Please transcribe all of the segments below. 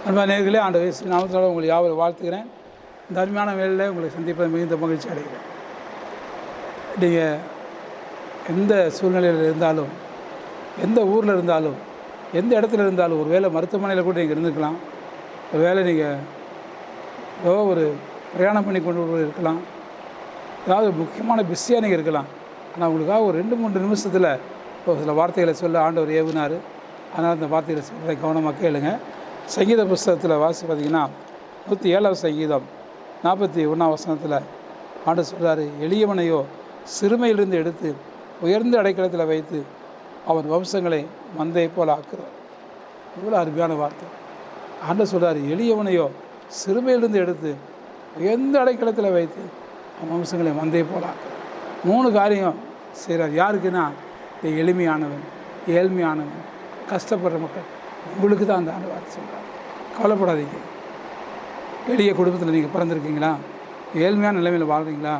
அன்பான நேயர்களே, ஆண்டவர் இயேசு நாமத்தினால உங்களை யாவரும் வாழ்த்துகிறேன். இந்த அருமையான வேளையில் உங்களை சந்திப்பது மிகுந்த மகிழ்ச்சி அடைகிறேன். நீங்கள் எந்த சூழ்நிலையில் இருந்தாலும், எந்த ஊரில் இருந்தாலும், எந்த இடத்துல இருந்தாலும், ஒரு வேளை மருத்துவமனையில் கூட நீங்கள் இருந்துக்கலாம், ஒரு வேளை நீங்கள் ஏதோ ஒரு பிரயாணம் பண்ணி கொண்டு இருக்கலாம், ஏதாவது முக்கியமான பிஸியாக நீங்கள் இருக்கலாம். ஆனால் உங்களுக்காக ஒரு 2-3 நிமிஷத்தில் ஒரு சில வார்த்தைகளை சொல்ல ஆண்டவர் ஏவினார். அதனால் அந்த வார்த்தைகளை சொல்ல கவனமாக கேளுங்க. சங்கீத புஸ்தகத்தில் வாசி பார்த்திங்கன்னா 107 சங்கீதம் 41 வசனத்தில் ஆண்டவர் சொல்கிறார், எளியவனையோ சிறுமையிலிருந்து எடுத்து உயர்ந்த அடைக்கலத்தில் வைத்து அவன் வம்சங்களை மந்தையை போல் ஆக்குறார். இவ்வளோ அருமையான வார்த்தை. ஆண்டவர் சொல்கிறார், எளியவனையோ சிறுமையிலிருந்து எடுத்து உயர்ந்த அடைக்கலத்தில் வைத்து அவன் வம்சங்களை மந்தையை போல் ஆக்குறார். 3 காரியம் செய்கிறார். யாருக்குன்னா, இந்த எளிமையானவன், ஏழ்மையானவன், கஷ்டப்படுற மக்கள், உங்களுக்கு தான் அந்த ஆண்டு வார்த்தை சொல்கிறார். கவலைப்படாதீங்க. எளிய குடும்பத்தில் நீங்கள் பிறந்திருக்கீங்களா, ஏழ்மையான நிலைமையில் வாழ்கிறீங்களா,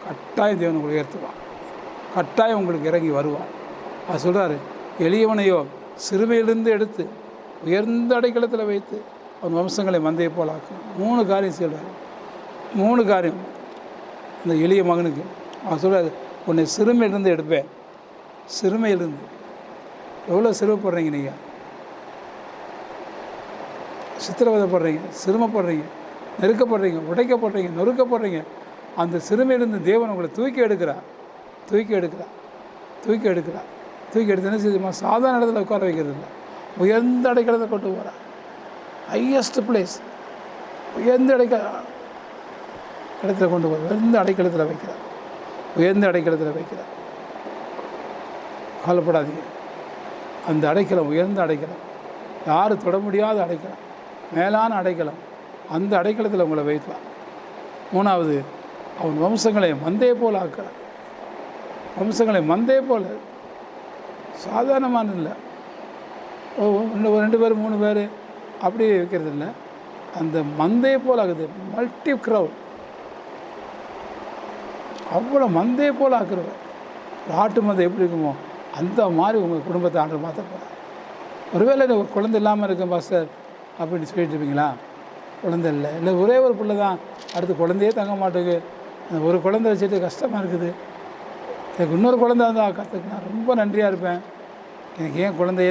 கட்டாயம் தேவன் உங்களை உயர்த்துவான், கட்டாயம் உங்களுக்கு இறங்கி வருவான். அது சொல்கிறாரு, எளியவனையோ சிறுமையிலிருந்து எடுத்து உயர்ந்த அடைக்கலத்தில் வைத்து அவன் வம்சங்களை மந்தையை போல் ஆக்கும். 3 காரியம் சொல்கிறார். 3 காரியம் இந்த எளிய மகனுக்கு அவன் சொல்கிறார், உன்னை சிறுமையிலிருந்து எடுப்பேன். சிறுமையிலிருந்து எவ்வளோ சிறுமைப்படுறீங்க, நீங்கள் சித்திரவதைப்படுறீங்க, சிரமப்படுறீங்க, நெருக்கப்படுறீங்க, உடைக்கப்படுறீங்க, நொறுக்கப்படுறீங்க. அந்த சிறுமையிலிருந்து தேவன் உங்களை தூக்கி எடுக்கிறார். தூக்கி எடுத்து என்ன செய்யுமா, சாதாரண இடத்துல உட்கார வைக்கிறது இல்லை, உயர்ந்த அடைக்கலத்தை கொண்டு போகிறார். ஹையஸ்ட் பிளேஸ், உயர்ந்த இடத்துல கொண்டு போகிறார். உயர்ந்த அடைக்கலத்தில் வைக்கிறார். உயர்ந்த அடைக்கலத்தில் வைக்கிறார். கவலைப்படாதீங்க. அந்த அடைக்கலம் உயர்ந்த அடைக்கலம், யாரும் தொட முடியாத அடைக்கலம், மேலான அடைக்கலம். அந்த அடைக்கலத்தில் உங்களை வைப்பார். 3வது, அவன் வம்சங்களை மந்தையை போல் ஆக்கிறார். வம்சங்களை மந்தையை போல், சாதாரணமான இல்லை, 2 பேர் 3 பேர் அப்படி வைக்கிறது இல்லை, அந்த மந்தையை போல் ஆகுது. மல்டி க்ரௌட், அவ்வளோ மந்தையை போல் ஆக்குறவர். ஆட்டு மந்தை எப்படி இருக்குமோ அந்த மாதிரி உங்கள் குடும்பத்தை ஆண்டு மாற்ற போகிறார். ஒருவேளை ஒரு குழந்தை இல்லாமல் இருக்கேன் பாஸ்டர் அப்படின்னு சொல்லிட்டு இருப்பீங்களா? குழந்தை இல்லை ஒரே ஒரு பிள்ளை தான், அடுத்து குழந்தையே தங்க மாட்டேங்குது, அந்த ஒரு குழந்தை வச்சுட்டு கஷ்டமாக இருக்குது, எனக்கு இன்னொரு குழந்தை இருந்தால் கற்றுக்கு நான் ரொம்ப நன்றியாக இருப்பேன், எனக்கு ஏன் குழந்தையே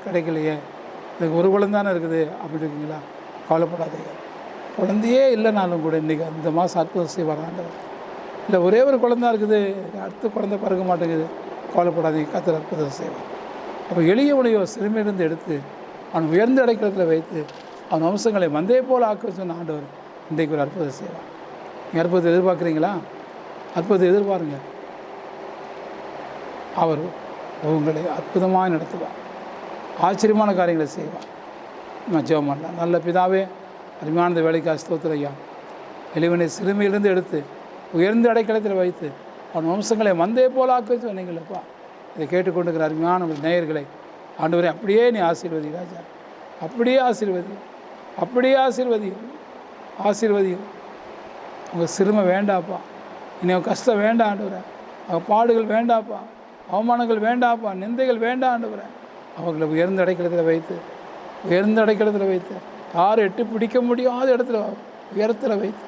கிடைக்கலையே, எனக்கு ஒரு குழந்தை தானே இருக்குது அப்படி இருக்கீங்களா? கவலைப்படாதீங்க. குழந்தையே இல்லைனாலும் கூட இன்றைக்கி அந்த மாதம் அற்புதம் செய்வார் ஆண்டவர். இல்லை ஒரே ஒரு குழந்தை இருக்குது, அடுத்த குழந்தை பிறக்க மாட்டேங்குது, கவலைப்படாதீங்க, கர்த்தர் அற்புதம் செய்வார். அப்போ எளியவனையோ சிறுமையிலிருந்து எடுத்து அவன் உயர்ந்த அடைக்கலத்தில் வைத்து அவன் வம்சங்களை மந்தையை போல் ஆக்க சொன்ன ஆண்டவர் இன்றைக்கு ஒரு அற்புதம் செய்வார். நீங்கள் அற்புதத்தை எதிர்பார்க்குறீங்களா? அற்புதத்தை எதிர்பாருங்க. அவர் உங்களை அற்புதமாக நடத்துவார், ஆச்சரியமான காரியங்களை செய்வார். நம்ம ஜெபம் பண்ணலாம். நல்ல பிதாவே, அருமையான வேலைக்காக ஸ்தோத்திரம் ஐயா. எளிவனை சிறுமையிலிருந்து எடுத்து உயர்ந்த அடைக்கலத்தில் வைத்து அவன் வம்சங்களை மந்தையை போல் ஆக்க சொன்னீங்களப்பா. இதை கேட்டுக்கொண்டிருக்கிற அருமையான நேயர்களை ஆண்டவரே அப்படியே நீ ஆசீர்வதி ராஜா, அப்படியே ஆசீர்வதியும். உங்கள் சிறுமை வேண்டாப்பா, இனி கஷ்டம் வேண்டாம் ஆண்டவரே, அவங்க பாடுகள் வேண்டாப்பா, அவமானங்கள் வேண்டாப்பா, நிந்தைகள் வேண்டாம் ஆண்டவரே. அவங்களை உயர்ந்த அடைக்கலத்தில் வைத்து யாரும் எட்டு பிடிக்க முடியாத இடத்துல உயரத்தில் வைத்து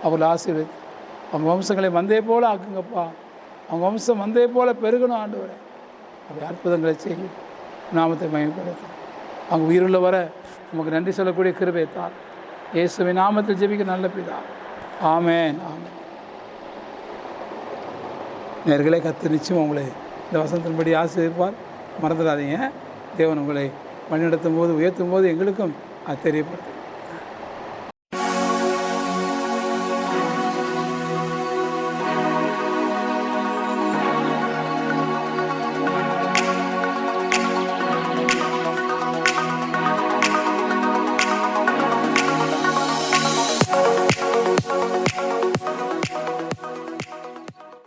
அவங்களை ஆசீர்வதி அவங்க வம்சங்களை மந்தையை போல் ஆக்குங்கப்பா. அவங்க வம்சம் மந்தையை போல் பெருகணும் ஆண்டவரே. அப்படி அற்புதங்களை செய்யும், நாமத்தை மகிமைப்படுத்தும். அவங்க உயிருள்ள வர நமக்கு நன்றி சொல்லக்கூடிய கிருபை தார். இயேசுவின் நாமத்தில் ஜெபிக்க நல்ல பிதா, ஆமென். நேயர்களே, கர்த்தர் நிச்சயம் உங்களை இந்த வசனத்தின்படி ஆசீர்வதிப்பார். மறந்துடாதீங்க. தேவன் உங்களை வழிநடத்தும் போது, உயர்த்தும் போது எங்களுக்கும் அது தெரியப்படுது.